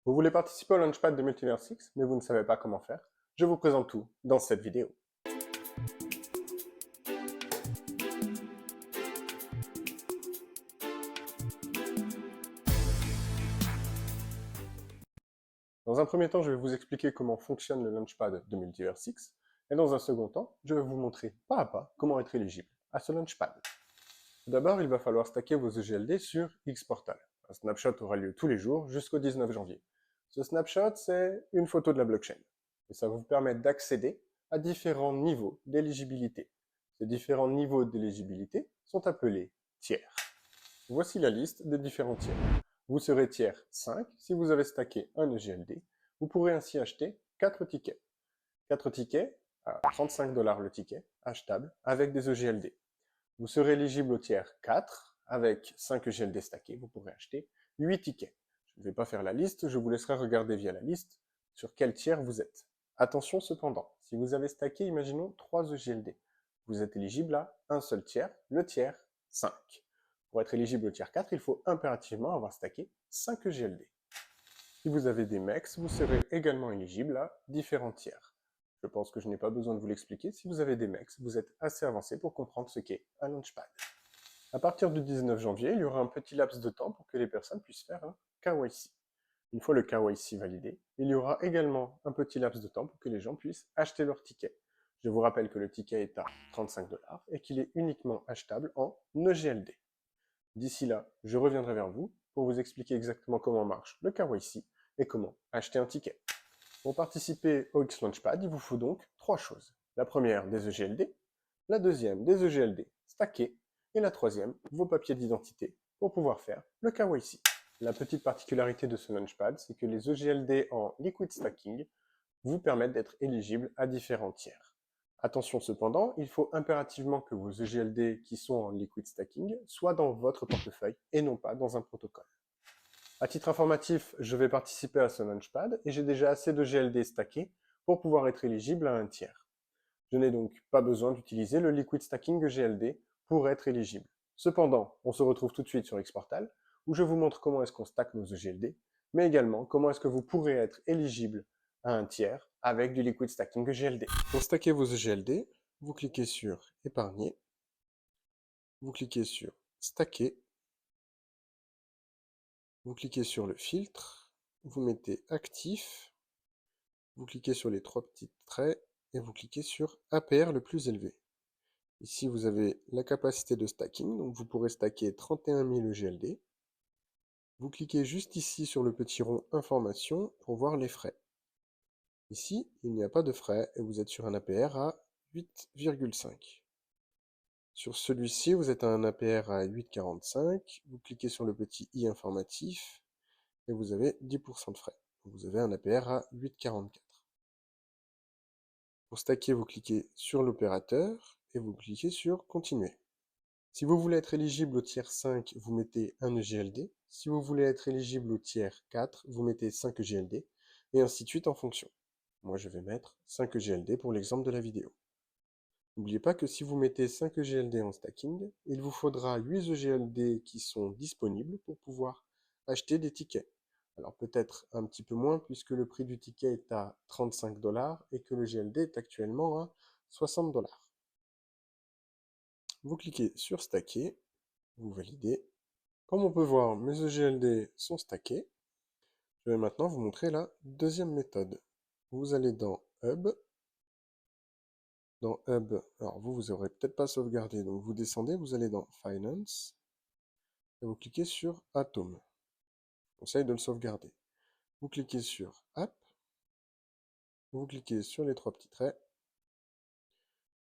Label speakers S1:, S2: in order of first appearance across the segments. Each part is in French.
S1: Vous voulez participer au Launchpad de Multiverse X, mais vous ne savez pas comment faire? Je vous présente tout dans cette vidéo. Dans un premier temps, je vais vous expliquer comment fonctionne le Launchpad de Multiverse X, et dans un second temps, je vais vous montrer pas à pas comment être éligible à ce Launchpad. Tout d'abord, il va falloir stacker vos EGLD sur Xportal. Un snapshot aura lieu tous les jours jusqu'au 19 janvier. Ce snapshot, c'est une photo de la blockchain. Et ça va vous permettre d'accéder à différents niveaux d'éligibilité. Ces différents niveaux d'éligibilité sont appelés tiers. Voici la liste des différents tiers. Vous serez tiers 5 si vous avez stacké un EGLD. Vous pourrez ainsi acheter 4 tickets. 4 tickets à 35 $ le ticket, achetable, avec des EGLD. Vous serez éligible au tiers 4, avec 5 EGLD stackés, vous pourrez acheter 8 tickets. Je ne vais pas faire la liste, je vous laisserai regarder via la liste sur quel tiers vous êtes. Attention cependant, si vous avez stacké, imaginons 3 EGLD, vous êtes éligible à un seul tiers, le tiers 5. Pour être éligible au tiers 4, il faut impérativement avoir stacké 5 EGLD. Si vous avez des MEX, vous serez également éligible à différents tiers. Je pense que je n'ai pas besoin de vous l'expliquer. Si vous avez des MEX, vous êtes assez avancé pour comprendre ce qu'est un Launchpad. À partir du 19 janvier, il y aura un petit laps de temps pour que les personnes puissent faire un KYC. Une fois le KYC validé, il y aura également un petit laps de temps pour que les gens puissent acheter leur ticket. Je vous rappelle que le ticket est à 35 $ et qu'il est uniquement achetable en EGLD. D'ici là, je reviendrai vers vous pour vous expliquer exactement comment marche le KYC et comment acheter un ticket. Pour participer au X-Launchpad, il vous faut donc 3 choses. La première, des EGLD, la deuxième, des EGLD stackés, et la troisième, vos papiers d'identité pour pouvoir faire le KYC. La petite particularité de ce Launchpad, c'est que les EGLD en liquid stacking vous permettent d'être éligible à différents tiers. Attention cependant, il faut impérativement que vos EGLD qui sont en liquid stacking soient dans votre portefeuille et non pas dans un protocole. À titre informatif, je vais participer à ce Launchpad et j'ai déjà assez de GLD stackés pour pouvoir être éligible à un tiers. Je n'ai donc pas besoin d'utiliser le liquid stacking GLD pour être éligible. Cependant, on se retrouve tout de suite sur Xportal où je vous montre comment est-ce qu'on stack nos EGLD, mais également comment est-ce que vous pourrez être éligible à un tiers avec du liquid stacking GLD. Pour stacker vos EGLD, vous cliquez sur Épargner, vous cliquez sur Stacker, vous cliquez sur le filtre, vous mettez Actif, vous cliquez sur les 3 petits traits et vous cliquez sur APR le plus élevé. Ici, vous avez la capacité de stacking, donc vous pourrez stacker 31 000 EGLD. Vous cliquez juste ici sur le petit rond Information pour voir les frais. Ici, il n'y a pas de frais et vous êtes sur un APR à 8,5. Sur celui-ci, vous êtes à un APR à 8,45. Vous cliquez sur le petit i informatif et vous avez 10% de frais. Vous avez un APR à 8,44. Pour stacker, vous cliquez sur l'opérateur et vous cliquez sur Continuer. Si vous voulez être éligible au tiers 5, vous mettez un EGLD. Si vous voulez être éligible au tiers 4, vous mettez 5 EGLD, et ainsi de suite en fonction. Moi, je vais mettre 5 EGLD pour l'exemple de la vidéo. N'oubliez pas que si vous mettez 5 EGLD en stacking, il vous faudra 8 EGLD qui sont disponibles pour pouvoir acheter des tickets. Alors peut-être un petit peu moins puisque le prix du ticket est à 35 $ et que le GLD est actuellement à 60 $. Vous cliquez sur Stacker, vous validez. Comme on peut voir, mes EGLD sont stackés. Je vais maintenant vous montrer la deuxième méthode. Vous allez dans Hub. Dans Hub, alors vous aurez peut-être pas sauvegardé, donc vous descendez, vous allez dans Finance, et vous cliquez sur Atom. Je conseille de le sauvegarder. Vous cliquez sur App, vous cliquez sur les 3 petits traits,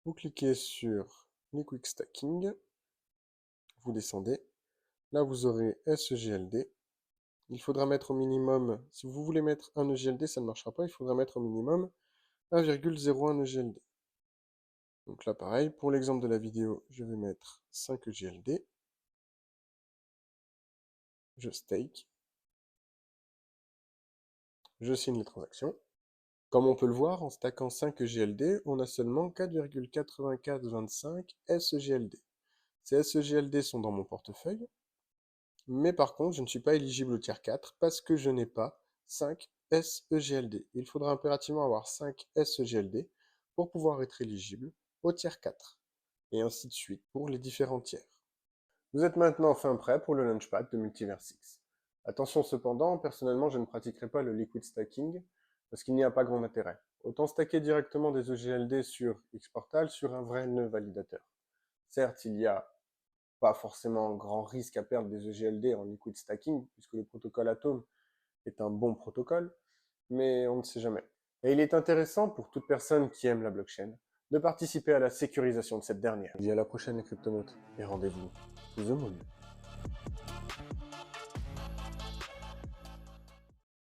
S1: vous cliquez sur Liquid Stacking, vous descendez, là vous aurez SEGLD. Il faudra mettre au minimum, si vous voulez mettre un EGLD, ça ne marchera pas, il faudra mettre au minimum 1,01 EGLD. Donc là pareil, pour l'exemple de la vidéo, je vais mettre 5 EGLD. Je stake. Je signe les transactions. Comme on peut le voir, en stackant 5 EGLD, on a seulement 4,8425 SEGLD. Ces SEGLD sont dans mon portefeuille, mais par contre, je ne suis pas éligible au tiers 4 parce que je n'ai pas 5 SEGLD. Il faudra impérativement avoir 5 SEGLD pour pouvoir être éligible au tiers 4, et ainsi de suite pour les différents tiers. Vous êtes maintenant enfin prêt pour le Launchpad de Multiversix. Attention cependant, personnellement je ne pratiquerai pas le liquid stacking parce qu'il n'y a pas grand intérêt. Autant stacker directement des EGLD sur Xportal sur un vrai nœud validateur. Certes, il n'y a pas forcément grand risque à perdre des EGLD en liquid stacking puisque le protocole Atom est un bon protocole, mais on ne sait jamais. Et il est intéressant pour toute personne qui aime la blockchain de participer à la sécurisation de cette dernière. Je vous dis à la prochaine les cryptonautes et rendez-vous sous The Moon.